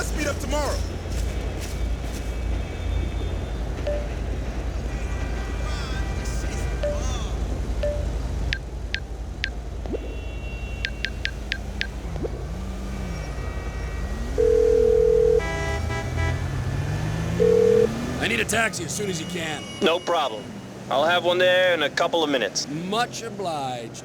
Let's meet up tomorrow. I need a taxi as soon as you can. No problem. I'll have one there in a couple of minutes. Much obliged.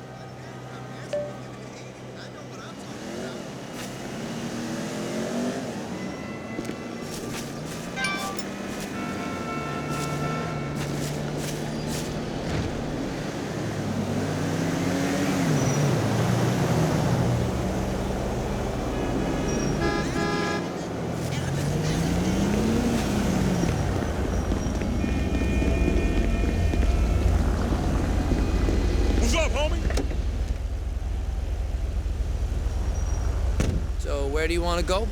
So, where do you want to go?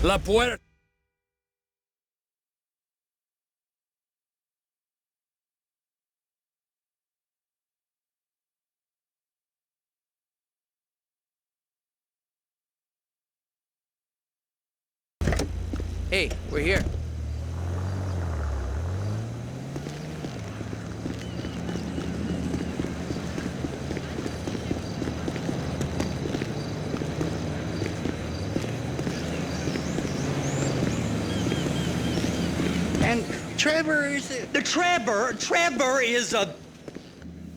La Puerta. Hey, we're here. And Trevor is Trevor is a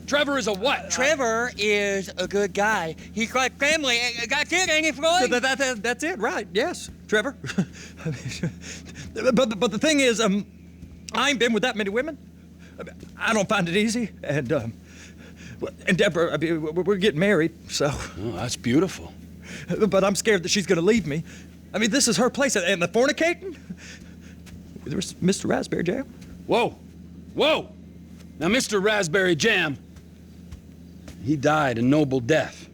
Trevor is a what? Trevor is a good guy. He's like family. That's it, ain't it, Floyd? That's it, right? Yes, Trevor. but the thing is, I ain't been with that many women. I don't find it easy, and Deborah, I mean, we're getting married, so. Oh, that's beautiful. But I'm scared that she's gonna leave me. I mean, this is her place, and the fornicating. There's Mr. Raspberry Jam. Whoa, whoa! Now, Mr. Raspberry Jam, he died a noble death,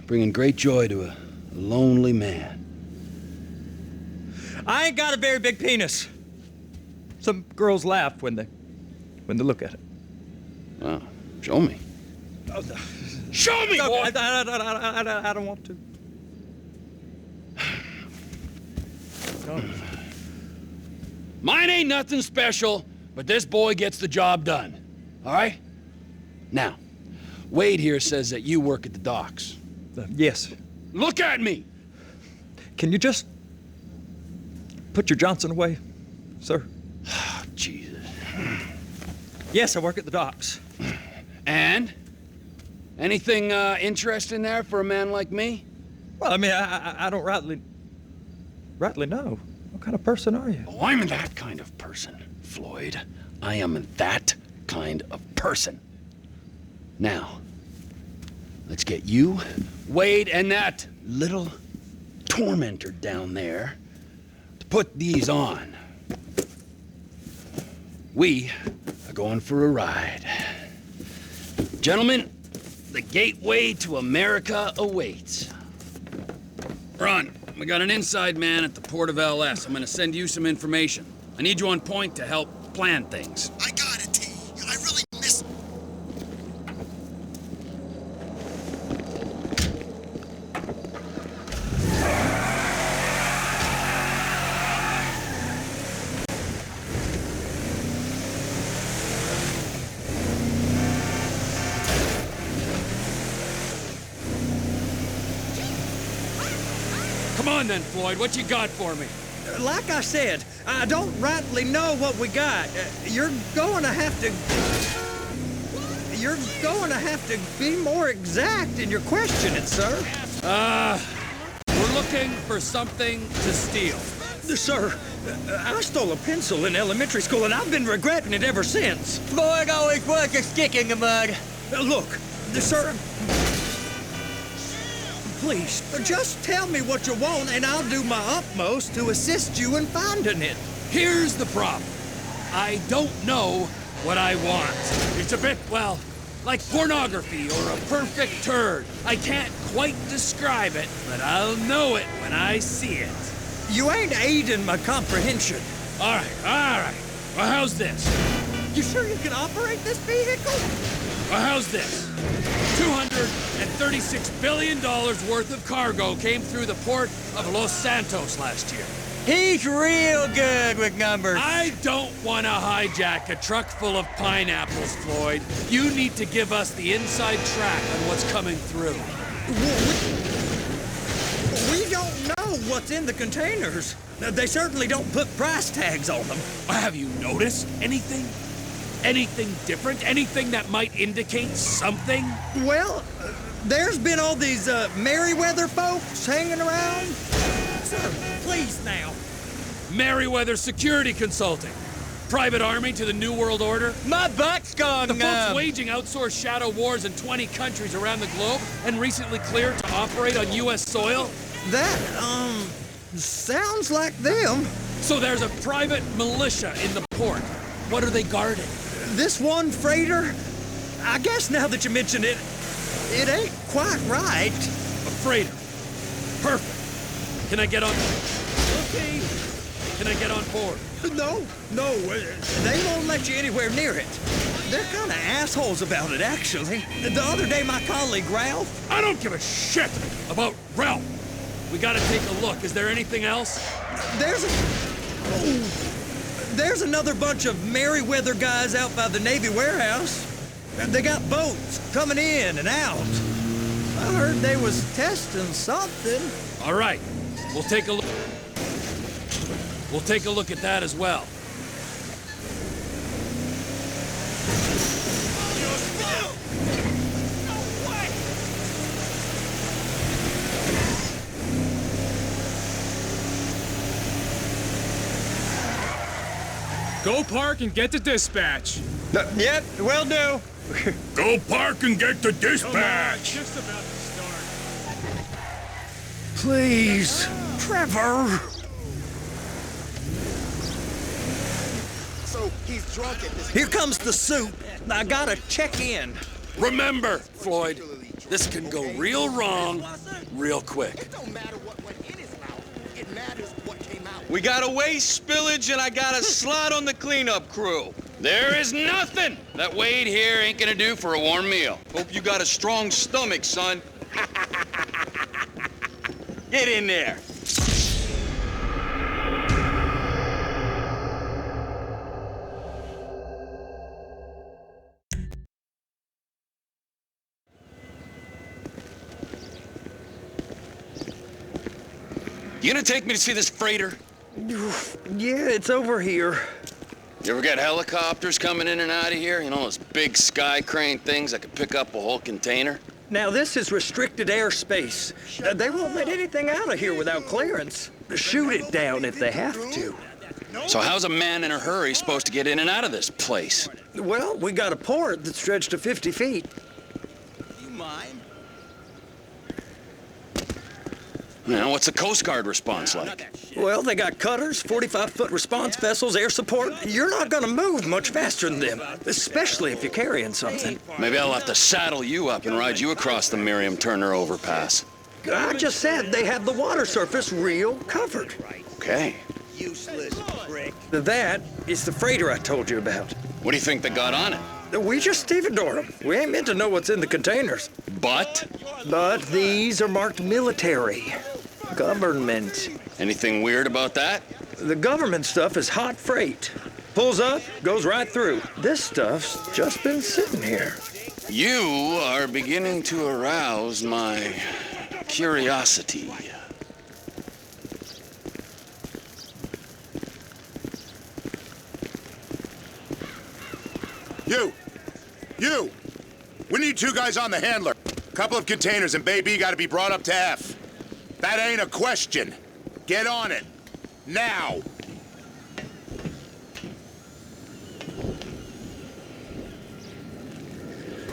bringing great joy to a lonely man. I ain't got a very big penis. Some girls laugh when they look at it. Wow, show me. Show me, No, boy! I don't want to. Mine ain't nothing special, but this boy gets the job done. All right? Now, Wade here says that you work at the docks. Yes. Look at me! Can you just put your Johnson away, sir? Oh, Jesus. Yes, I work at the docks. And? Anything interesting there for a man like me? Well, I mean, I don't rightly know. What kind of person are you? Oh, I'm that kind of person, Floyd. I am that kind of person. Now, let's get you, Wade, and that little tormentor down there to put these on. We are going for a ride. Gentlemen, the gateway to America awaits. Ron, we got an inside man at the port of LS. I'm gonna send you some information. I need you on point to help plan things. I got it, T. I really miss. Come on then, Floyd, what you got for me? Like I said, I don't rightly know what we got. You're going to have to be more exact in your questioning, sir. We're looking for something to steal. Sir, I stole a pencil in elementary school, and I've been regretting it ever since. Floyd always was a stick in the mud. Look, sir, please, just tell me what you want, and I'll do my utmost to assist you in finding it. Here's the problem. I don't know what I want. It's a bit, well, like pornography or a perfect turd. I can't quite describe it, but I'll know it when I see it. You ain't aiding my comprehension. All right. Well, how's this? You sure you can operate this vehicle? Well, how's this? $236 billion worth of cargo came through the port of Los Santos last year. He's real good with numbers. I don't want to hijack a truck full of pineapples, Floyd. You need to give us the inside track on what's coming through. We don't know what's in the containers. They certainly don't put price tags on them. Have you noticed anything? Anything different? Anything that might indicate something? Well, there's been all these Merryweather folks hanging around. Sir, please now. Merryweather Security Consulting. Private army to the New World Order. My butt's gone The folks numb. waging outsourced shadow wars in 20 countries around the globe and recently cleared to operate on U.S. soil. That, sounds like them. So there's a private militia in the port. What are they guarding? This one freighter, I guess now that you mention it, it ain't quite right. A freighter. Perfect. Can I get on? Okay. Can I get on board? No, they won't let you anywhere near it. They're kind of assholes about it, actually. The other day, my colleague, Ralph... I don't give a shit about Ralph. We gotta take a look. Is there anything else? There's another bunch of Merryweather guys out by the Navy warehouse. They got boats coming in and out. I heard they was testing something. All right. We'll take a look. We'll take a look at that as well. Go park and get to dispatch. Yep, will do. Go park and get to dispatch. Just about to start. Please, Trevor. So he's drunk at this Here comes the soup. I gotta check in. Remember, Floyd, this can go real wrong real quick. It don't matter what went in his mouth. It matters what came out. We got a waste spillage and I got a slot on the cleanup crew. There is nothing that Wade here ain't gonna do for a warm meal. Hope you got a strong stomach, son. Get in there. You gonna take me to see this freighter? Yeah, it's over here. You ever get helicopters coming in and out of here? You know, those big sky crane things that could pick up a whole container? Now, this is restricted airspace. They won't let anything out of here without clearance. Shoot it down if they have to. So how's a man in a hurry supposed to get in and out of this place? Well, we got a port that's stretched to 50 feet. You mind? You know, what's the Coast Guard response like? Well, they got cutters, 45-foot response vessels, air support. You're not gonna move much faster than them, especially if you're carrying something. Maybe I'll have to saddle you up and ride you across the Miriam Turner overpass. I just said they have the water surface real covered. Okay. Useless prick. That is the freighter I told you about. What do you think they got on it? We just stevedored them. We ain't meant to know what's in the containers. But? But these are marked military. Government. Anything weird about that? The government stuff is hot freight. Pulls up, goes right through. This stuff's just been sitting here. You are beginning to arouse my curiosity. You! We need 2 guys on the handler. Couple of containers and Baby gotta be brought up to F. That ain't a question. Get on it. Now!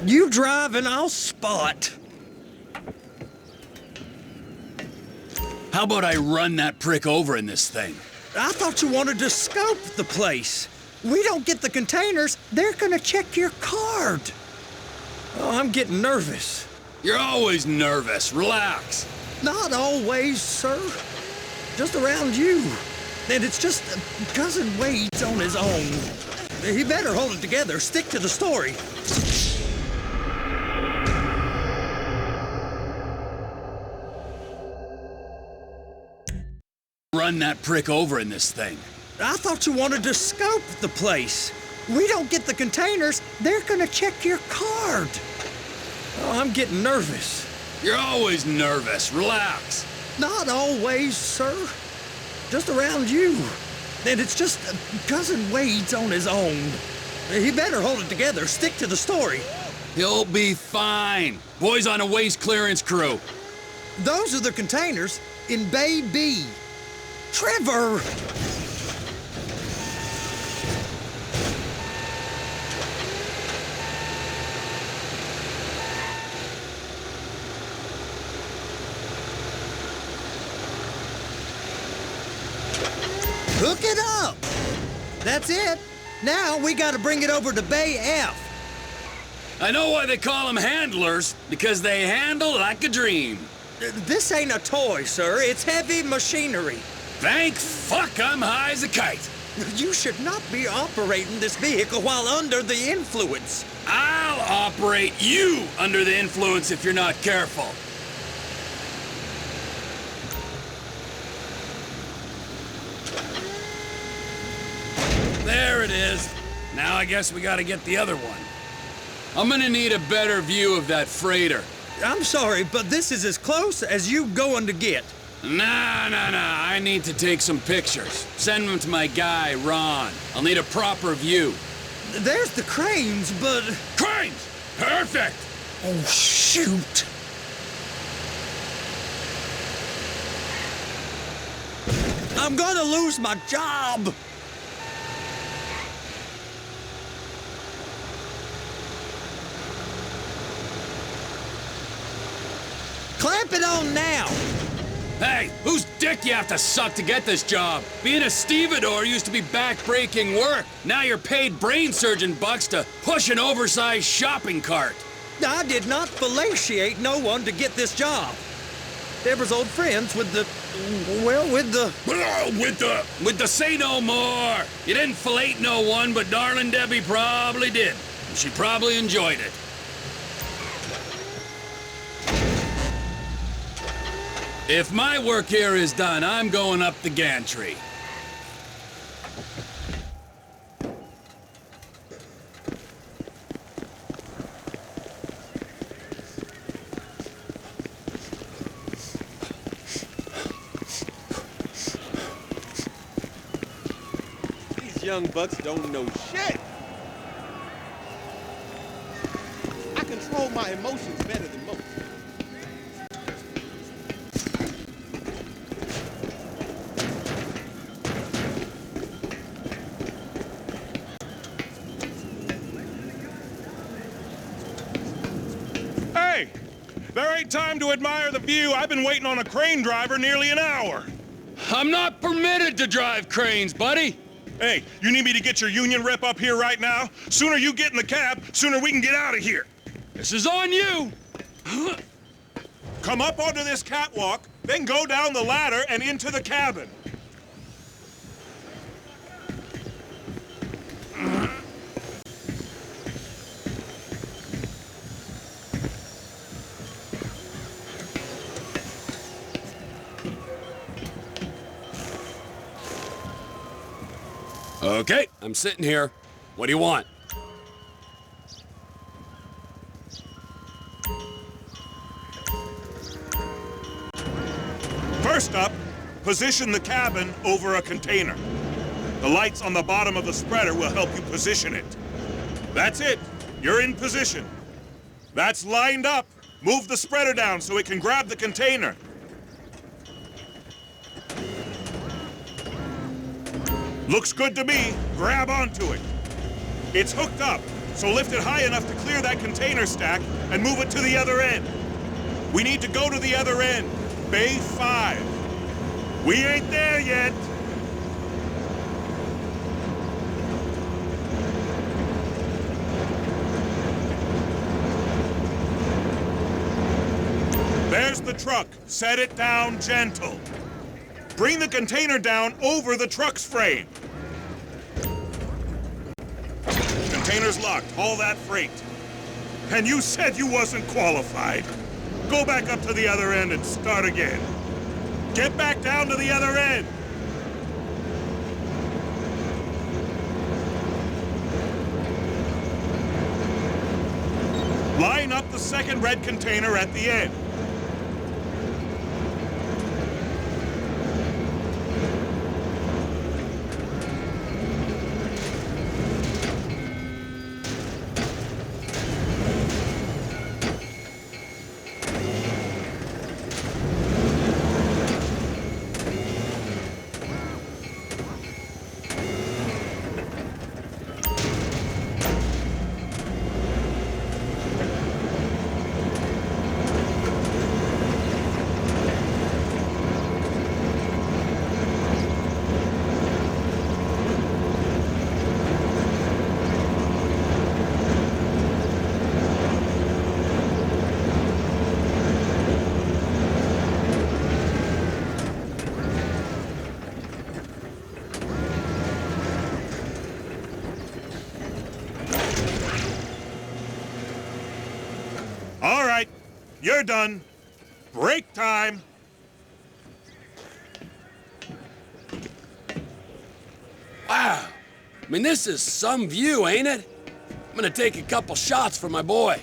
You drive and I'll spot. How about I run that prick over in this thing? I thought you wanted to scope the place. We don't get the containers, they're gonna check your card. Oh, I'm getting nervous. You're always nervous. Relax. Not always, sir. Just around you. And it's just Cousin Wade's on his own. He better hold it together. Stick to the story. Run that prick over in this thing. I thought you wanted to scope the place. We don't get the containers, they're gonna check your card. Oh, I'm getting nervous. You're always nervous. Relax. Not always, sir. Just around you. And it's just Cousin Wade's on his own. He better hold it together. Stick to the story. He'll be fine. Boy's on a waste clearance crew. Those are the containers in Bay B. Trevor! Hook it up! That's it. Now we gotta bring it over to Bay F. I know why they call them handlers, because they handle like a dream. This ain't a toy, sir. It's heavy machinery. Thank fuck I'm high as a kite. You should not be operating this vehicle while under the influence. I'll operate you under the influence if you're not careful. There it is. Now I guess we gotta get the other one. I'm gonna need a better view of that freighter. I'm sorry, but this is as close as you going to get. Nah. I need to take some pictures. Send them to my guy, Ron. I'll need a proper view. There's the cranes, but... Cranes! Perfect! Oh, shoot! I'm gonna lose my job! Clamp it on now! Hey, whose dick you have to suck to get this job? Being a stevedore used to be back-breaking work. Now you're paid brain surgeon bucks to push an oversized shopping cart. I did not fellatiate no one to get this job. Deborah's old friends with the... well, with the... With the say no more. You didn't fillet no one, but darling Debbie probably did. And she probably enjoyed it. If my work here is done, I'm going up the gantry. These young bucks don't know shit. I control my emotions better than most. There ain't time to admire the view. I've been waiting on a crane driver nearly an hour. I'm not permitted to drive cranes, buddy. Hey, you need me to get your union rep up here right now? Sooner you get in the cab, sooner we can get out of here. This is on you. Come up onto this catwalk, then go down the ladder and into the cabin. Okay, I'm sitting here. What do you want? First up, position the cabin over a container. The lights on the bottom of the spreader will help you position it. That's it. You're in position. That's lined up. Move the spreader down so it can grab the container. Looks good to me. Grab onto it. It's hooked up, so lift it high enough to clear that container stack and move it to the other end. We need to go to the other end, Bay 5. We ain't there yet. There's the truck. Set it down gentle. Bring the container down over the truck's frame. container's locked. All that freight. And you said you wasn't qualified. Go back up to the other end and start again. Get back down to the other end. Line up the second red container at the end. All right, you're done. Break time. Wow. I mean, this is some view, ain't it? I'm gonna take a couple shots for my boy.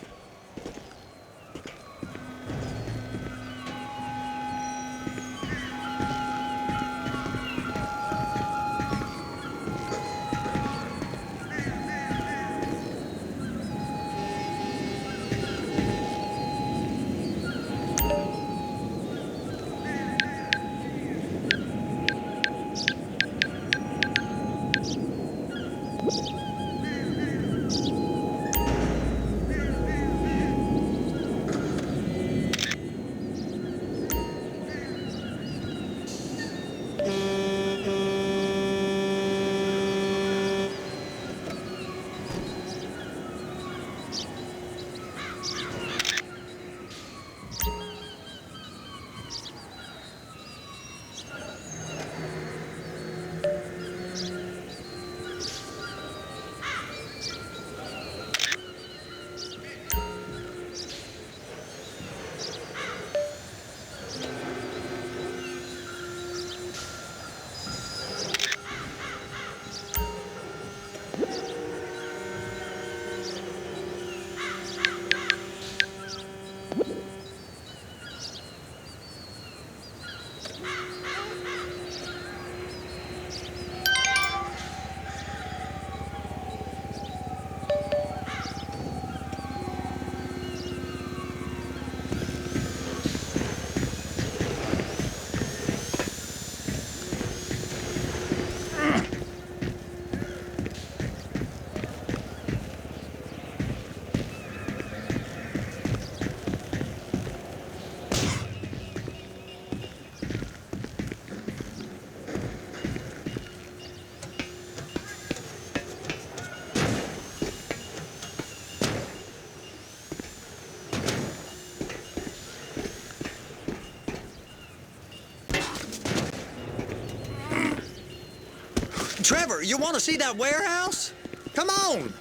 Trevor, you want to see that warehouse? Come on.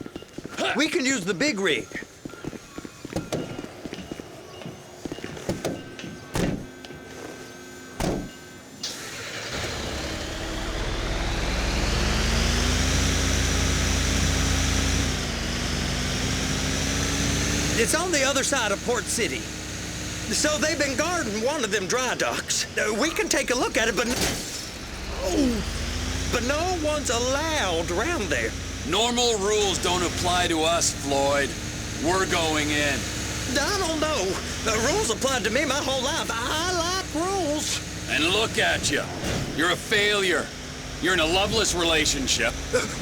We can use the big rig. It's on the other side of Port City. So they've been guarding one of them dry docks. We can take a look at it, but no one's allowed around there. Normal rules don't apply to us, Floyd. We're going in. I don't know. The rules applied to me my whole life. I like rules. And look at you. You're a failure. You're in a loveless relationship.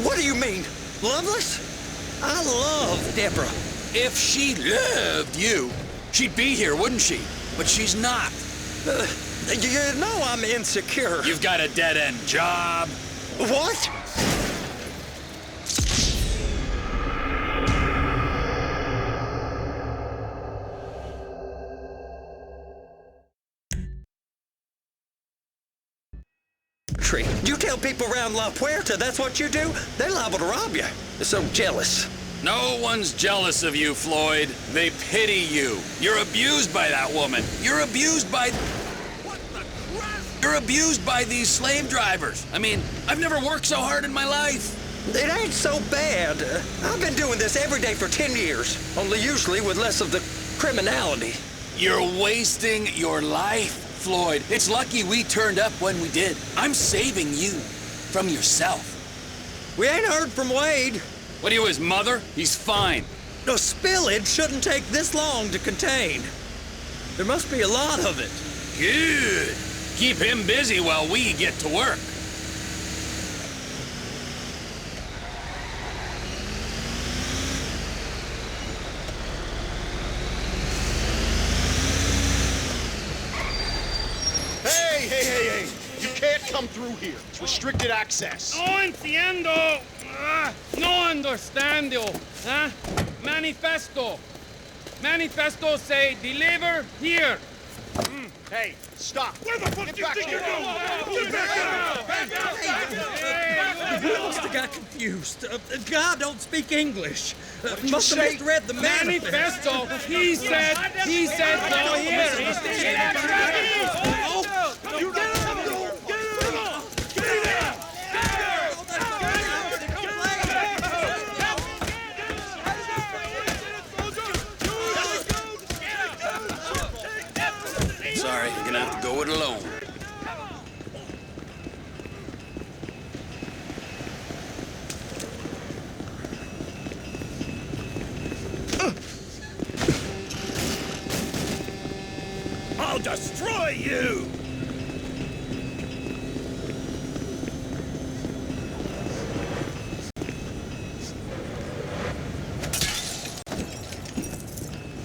What do you mean? Loveless? I love Deborah. If she loved you, she'd be here, wouldn't she? But she's not. You know I'm insecure. You've got a dead-end job. What? You tell people around La Puerta that's what you do, they're liable to rob you. They're so jealous. No one's jealous of you, Floyd. They pity you. You're abused by that woman. You're abused by... What the crap? You're abused by these slave drivers. I mean, I've never worked so hard in my life. It ain't so bad. I've been doing this every day for 10 years, only usually with less of the criminality. You're wasting your life, Floyd. It's lucky we turned up when we did. I'm saving you from yourself. We ain't heard from Wade. What are you, his mother? He's fine. The spillage shouldn't take this long to contain. There must be a lot of it. Good. Keep him busy while we get to work. Hey! You can't come through here. It's restricted access. No entiendo. No understando. Huh? Manifesto. Manifesto say deliver here. Hey, stop. Where the fuck do you think you're going? We must have got confused. God don't speak English. Must have say? misread the manifesto. Manifesto. He said go here. Sorry, you're gonna have to go it alone. I'll destroy you!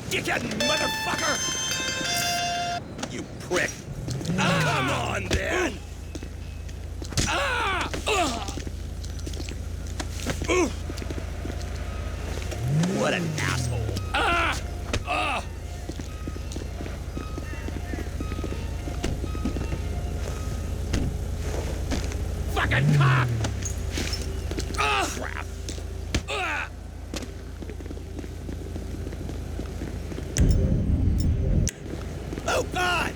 Dickhead motherfucker! You prick! Come on, then! What an asshole! Fucking cop! Crap! Oh, God!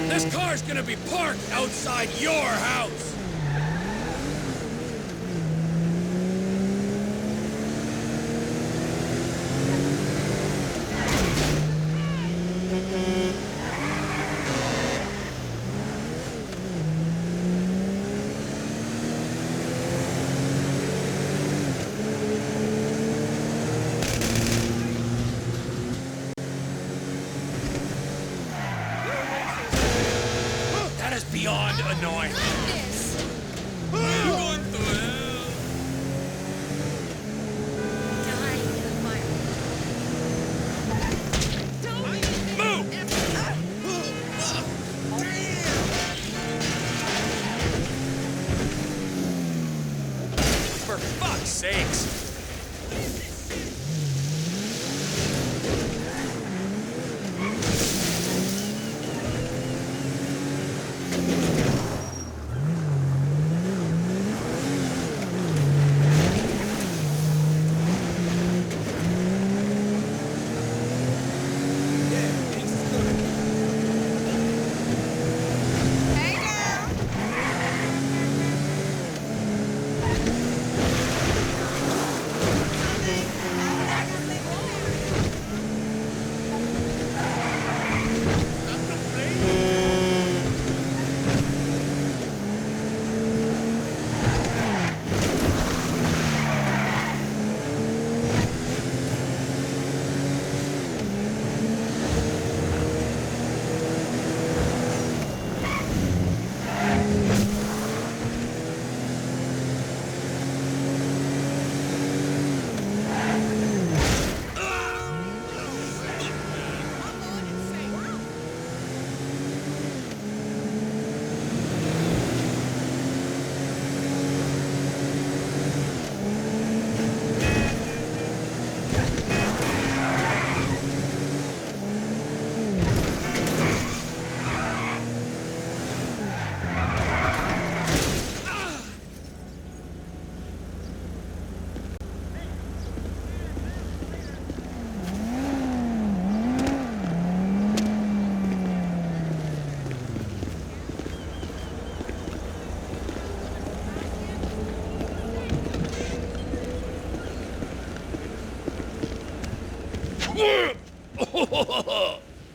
This car's gonna be parked outside your house! That is beyond annoying. For fuck's sakes!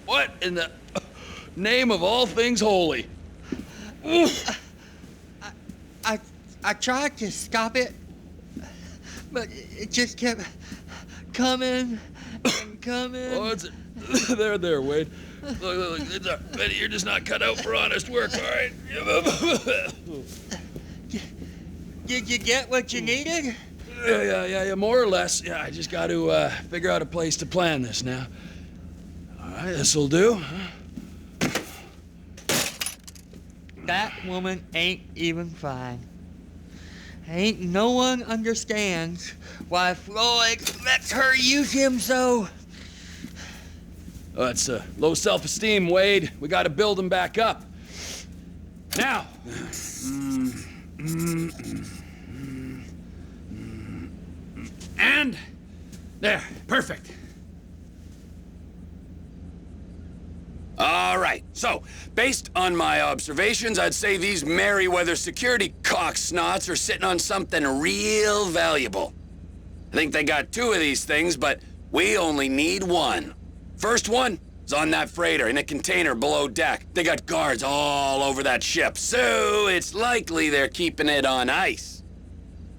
What in the name of all things holy? I tried to stop it, but it just kept coming and coming. Oh, it's there, Wade. Look, it's Benny, you're just not cut out for honest work, all right? Did you get what you needed? Yeah, more or less. Yeah, I just got to figure out a place to plan this now. All right, this'll do. That woman ain't even fine. Ain't no one understands why Floyd lets her use him so. Oh, that's low self-esteem, Wade. We got to build him back up. Now. And there, perfect. All right, so based on my observations, I'd say these Merryweather security cocksnots are sitting on something real valuable. I think they got 2 of these things, but we only need 1. First one is on that freighter in a container below deck. They got guards all over that ship, so it's likely they're keeping it on ice.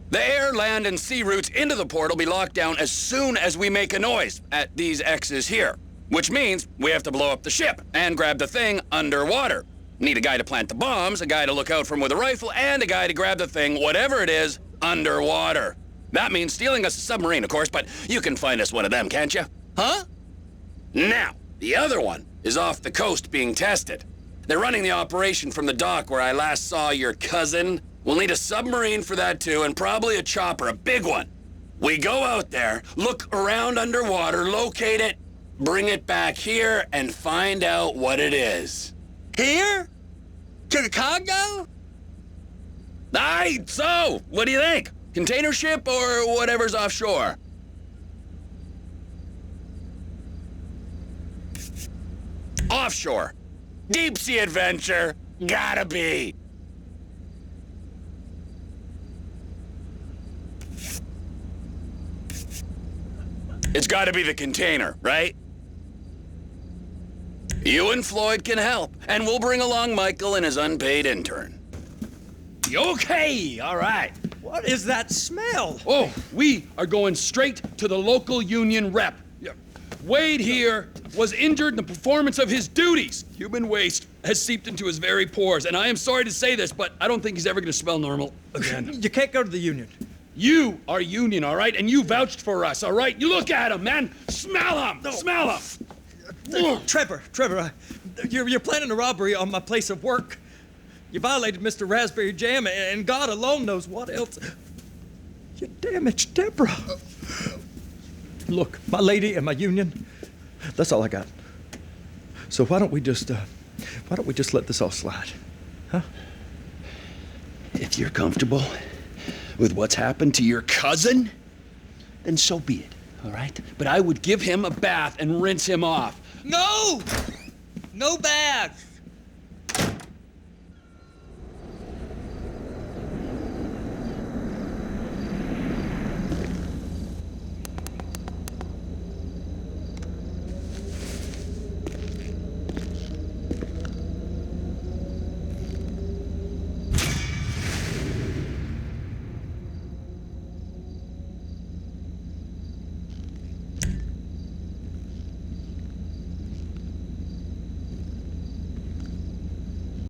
The air, land, and sea routes into the port will be locked down as soon as we make a noise at these X's here. Which means we have to blow up the ship and grab the thing underwater. Need a guy to plant the bombs, a guy to look out for him with a rifle, and a guy to grab the thing, whatever it is, underwater. That means stealing us a submarine, of course, but you can find us one of them, can't you? Huh? Now, the other one is off the coast being tested. They're running the operation from the dock where I last saw your cousin. We'll need a submarine for that too, and probably a chopper, a big one. We go out there, look around underwater, locate it, bring it back here, and find out what it is. Here? To the Congo? Aye, so, what do you think? Container ship or whatever's offshore? Offshore. Deep sea adventure. Gotta be. It's gotta be the container, right? You and Floyd can help, and we'll bring along Michael and his unpaid intern. Okay, all right. What is that smell? Oh, we are going straight to the local union rep. Wade here was injured in the performance of his duties. Human waste has seeped into his very pores, and I am sorry to say this, but I don't think he's ever gonna smell normal again. You can't go to the union. You are union, all right? And you vouched for us, all right? You look at him, man. Smell him. No. Smell him. Trevor, you're planning a robbery on my place of work. You violated Mr. Raspberry Jam, and God alone knows what else. You damaged Deborah. Look, my lady and my union, that's all I got. So why don't we just let this all slide, huh? If you're comfortable with what's happened to your cousin, then so be it, all right? But I would give him a bath and rinse him off. No! No baths!